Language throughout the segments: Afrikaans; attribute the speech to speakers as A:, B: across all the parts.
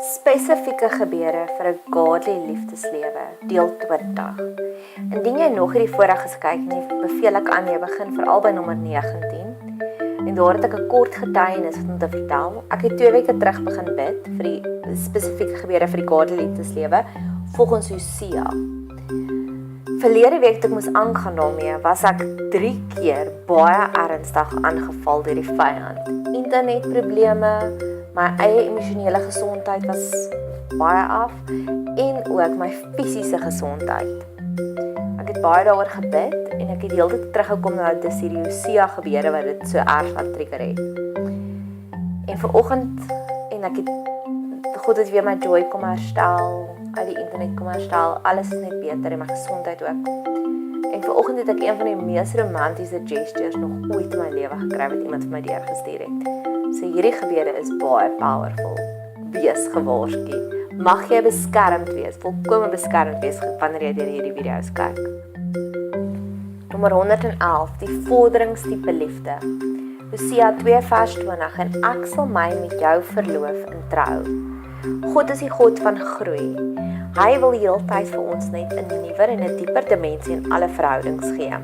A: Spesifieke gebeure vir 'n godly liefdeslewe, deel 20. Indien jy nog hierdie voorreg gekyk nie, beveel ek aan jy begin veral by nommer 19. En daar het ek 'n kort getuienis om te vertel. Ek het 2 weke terug begin bid vir die spesifieke gebeure vir die godly liefdeslewe volgens Hosea. Verlede week toe ek moes aangaan daarmee, was ek 3 keer baie ernstig aangeval deur die vyand. Internetprobleme, my eie emosionele gesondheid was baie af en ook my fisiese gesondheid. Ek het baie daaroor gebid en ek het heeltyd teruggekom na dis hierdie Hosea gebeure wat dit so erg laat trigger het. En vanoggend en ek het God het weer my joy kom herstel, uit die internet kom herstel, alles is net beter en my gesondheid ook. En vanoggend het ek een van die mees romantiese gestures nog ooit in my lewe gekry wat iemand vir my deurgestuur het. So hierdie gebeure is baie powerful. Wees gewaarsku. Mag jy beskermd wees, volkome beskermd wees wanneer jy deur hierdie video's kyk. Nommer 111, die vorderingstipe liefde. Hosea 2 vers 20, en ek sal my met jou verloof in trou. God is die God van groei. Hy wil die hele tyd vir ons net 'n nuwer en 'n dieper dimensie in alle verhoudings gee.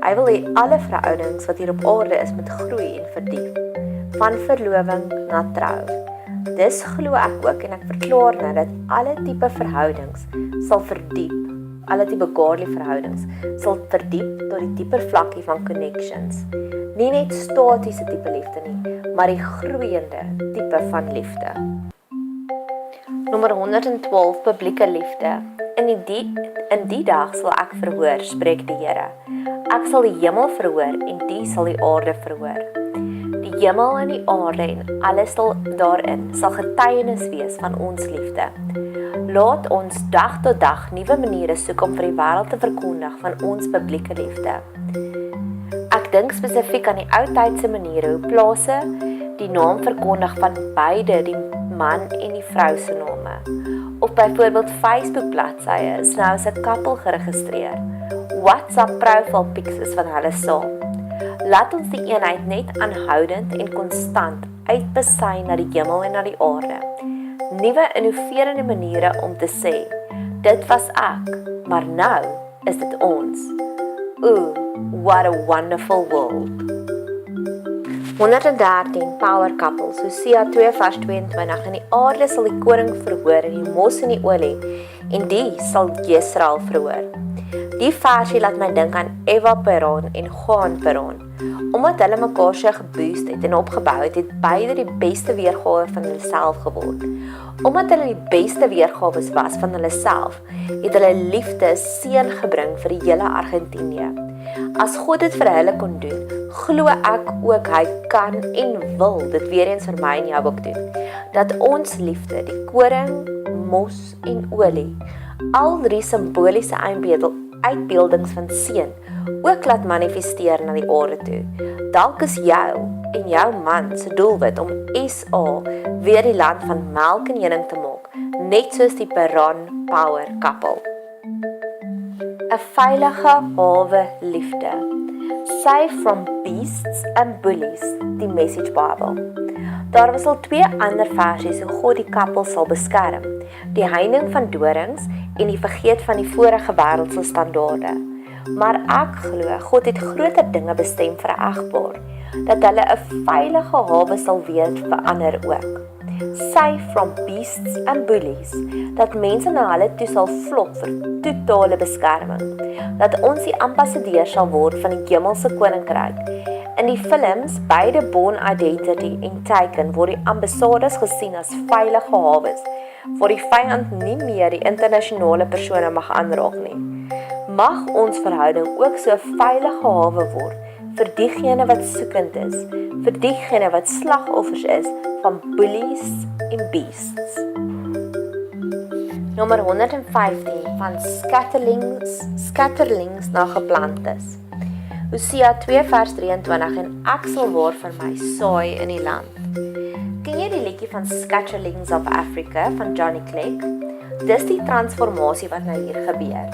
A: Hy wil hê alle verhoudings wat hier op aarde is moet groei en verdiep. Van verloving na trou. Dis glo ek ook en ek verklaar nou dat alle tipe verhoudings sal verdiep. Alle tipe godly verhoudings sal verdiep tot die dieper vlakkie van connections. Nie net statiese tipe liefde nie, maar die groeiende tipe van liefde. Nommer 112, publieke liefde. In die dag sal ek verhoor, spreek die Here. Ek sal die hemel verhoor en die sal die aarde verhoor. Die hemel en die aarde en alles daarin sal getuienis wees van ons liefde. Laat ons dag tot dag nuwe maniere soek om vir die wêreld te verkondig van ons publieke liefde. Ek dink spesifiek aan die ou tydse maniere hoe plase die naam verkondig van beide die man en die vrou se name. Of byvoorbeeld Facebook bladsye is nou as 'n koppel geregistreer. WhatsApp profile pics is van hulle saam. Laat ons die eenheid net aanhoudend en konstant uitbesy na die hemel en na die aarde. Nuwe innoverende maniere om te sê, dit was ek, maar nou is dit ons. Ooh, what a wonderful world. 113, power couples, Hosea 2 vers 22, en die aarde sal die koring verhoor en die mos en die olie, en die sal Jesrael verhoor. Die versie laat my dink aan Eva Peron en Juan Peron. Omdat hulle mekaar so geboost het en opgebou het, het beide die beste weergawe van hulle self geword. Omdat hulle die beste weergawe was van hulle self, het hulle liefde seën gebring vir die hele Argentinië. As God dit vir hulle kon doen, glo ek ook hy kan en wil dit weer eens vir my en jou ook doen. Dat ons liefde, die koring, mos en olie, al 3 simboliese uitbeeldings van seën, ook laat manifesteer na die aarde toe. Dalk is jou en jou man se doelwit om SA weer die land van melk en honing te maak, net soos die Peron Power Couple. 'n veilige hawe liefde. Safe from beasts and bullies, die Message Bible. Daar was al 2 ander versies hoe God die koppel sal beskerm, die heining van dorings en die vergeet van die vorige wêreldse standaarde. Maar ek glo God het groter dinge bestem vir 'n egpaar, dat hulle 'n veilige hawe sal wees vir ander ook. Safe from beasts and bullies, dat mense na hulle toe sal vlok vir totale beskerming, dat ons die ambassadeur sal word van die hemelse koninkryk. In die films, beide Born Identity en Taken word die ambassades gesien as veilige hawes, waar die vyand nie meer die internasionale persone mag aanraak nie. Mag ons verhouding ook so 'n veilige hawe word vir diegene wat soekend is, vir diegene wat slagoffers is van bullies en beasts. Nommer 115, van scatterlings na geplantes. Hosea 2 vers 23, en ek sal waar vir my saai in die land. Ken jy die liedjie van Scatterlings of Africa van Johnny Clegg? Dis die transformasie wat nou hier gebeur.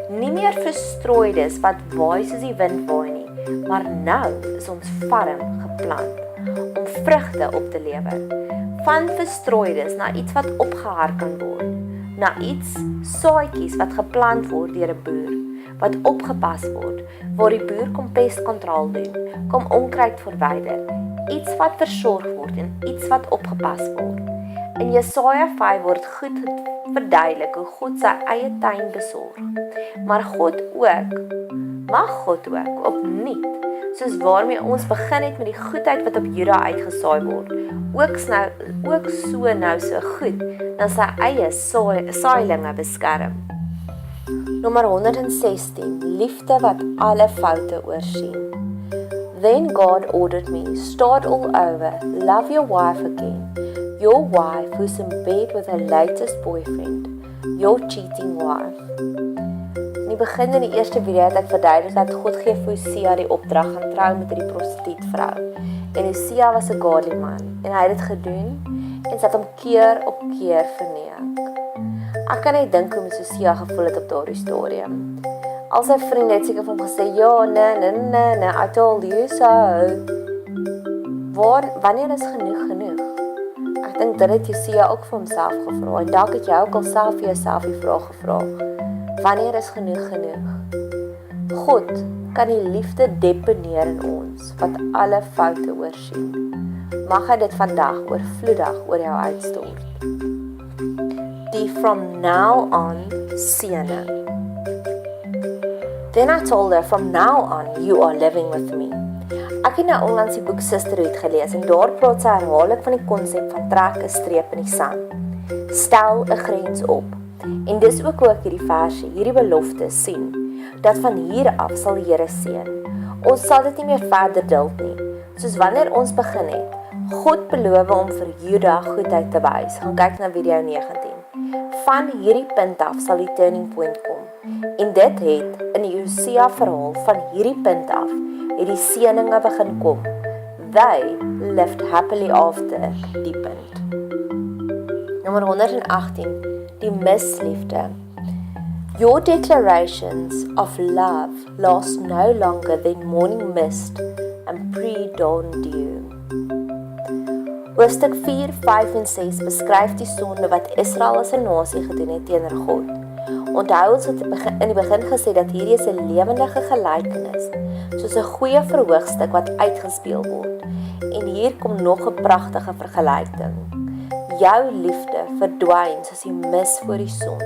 A: Nie meer verstrooides wat waai soos die wind waai nie, maar nou is ons farm geplant om vrugte op te lewer. van verstrooides na iets wat opgehaar kan word, na iets saadjies wat geplant word deur 'n boer, wat opgepas word, waar die boer kom pestkontrol doen, kom onkruid verwyder, iets wat versorg word en iets wat opgepas word. In Jesaja 5 word goed verduidelik hoe God sy eie tuin besorg, maar mag God ook opnuut, soos waarmee ons begin het met die goedheid wat op Juda uitgesaai word, ook so nou so goed, na sy eie saailinge beskerm. Nommer 116, liefde wat alle foute oorsien. Then God ordered me, start all over, love your wife again, your wife who's in bed with her latest boyfriend, your cheating wife. In die begin in die eerste video het ek verduidelik dat God gee vir Hosea die opdrag gaan trou met die prostituut vrou. En Hosea was 'n godly man en hy het dit gedoen en sy het hom keer op keer verneek. Ek kan net dink hoe Hosea gevoel het op daardie stadium. Al sy vriende het seker vir hom gesê, ja, nee, I told you so. Wanneer is genoeg? Ek dink dit het Hosea ook vir homself gevra en dalk het jy ook al self vir jouself die vraag gevra. Wanneer is genoeg? God kan die liefde deponeer in ons, wat alle foute oorsien. Mag hy dit vandag oorvloedig oor jou uitstort. Die from now on seëning. Then I told her, from now on, you are living with me. Ek het nou onlangs die boek Sisterhood gelees en daar praat sy herhaaldelijk van die konsep van trek 'n streep in die sand. Stel 'n grens op. En dis ook hoe ek hierdie belofte sien, dat van hier af sal die Here seën. Ons sal dit nie meer verder duld nie, soos wanneer ons begin het. God beloof om vir Juda goedheid te wys. Gaan kyk na video 19. Van hierdie punt af sal die turning point kom. En dit het in die Hosea verhaal van hierdie punt af, het die seëninge begin kom. They lived happily after die punt. Nommer 118. Die misliefde. Your declarations of love last no longer than morning mist and pre-dawn dew. Hoofstuk 4, 5 en 6 beskryf die sonde wat Israel as 'n nasie gedoen het teenoor God. Onthou ons het in die begin gesê dat hierdie is 'n lewendige gelykenis, soos 'n goeie verhoogstuk wat uitgespeel word. En hier kom nog 'n pragtige vergelyking. Jou liefde verdwyn soos die mis voor die son.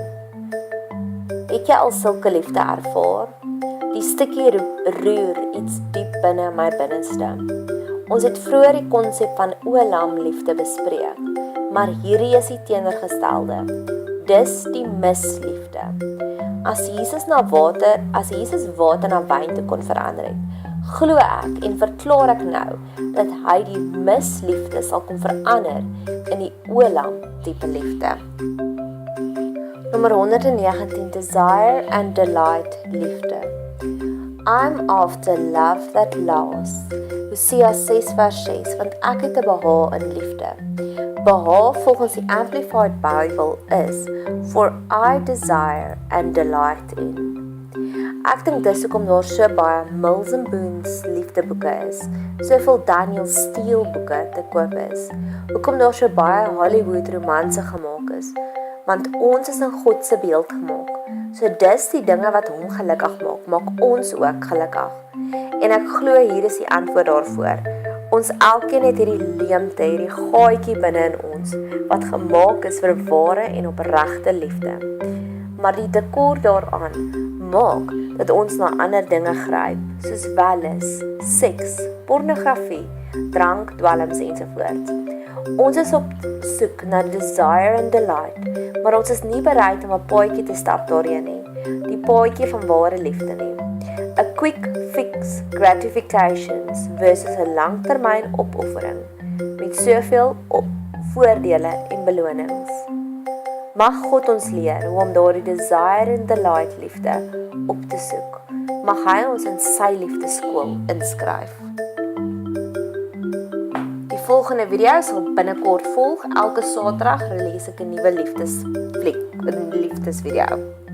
A: Het jy al sulke liefde ervaar? Die stukkie roer iets diep binne my binneste. Ons het vroeër die konsep van olam liefde bespreek, maar hierdie is die teenoorgestelde. Dis die misliefde. As Jesus water na wyn te kon verander het, glo ek en verklaar ek nou dat hy die misliefde sal kon verander in die olam tipe liefde. Nommer 119, desire and delight liefde. I'm after love that lasts. Hosea 6 vers 6, want ek het 'n behaag in liefde. Behaag volgens die Amplified Bible is, for I desire and delight in. Ek dink dis hoekom daar so baie Mills and Boons liefdeboeke is, soveel Daniel Steele boeke te koop is, hoekom daar so baie Hollywood romanse gemaak is, want ons is in God se beeld gemaak. So dis die dinge wat hom gelukkig maak ons ook gelukkig. En ek glo hier is die antwoord daarvoor. Ons elkeen het hierdie leemte, hierdie gaatjie binne in ons, wat gemaak is vir ware en opregte liefde. Maar die tekort daaraan maak dat ons na ander dinge gryp, soos wellness, seks, pornografie, drank, dwelms ensovoorts. Ons is op soek na desire and delight, maar ons is nie bereid om 'n paadjie te stap daarheen nie, die paadjie van ware liefde nie. A quick fix gratifications versus 'n langtermyn opoffering met soveel voordele en belonings. Mag God ons leer hoe om daardie desire and delight liefde op te soek. Mag hy ons in sy liefdeskool inskryf. Die volgende video sal binnekort volg. Elke Saterdag release ek 'n nuwe liefdesvideo.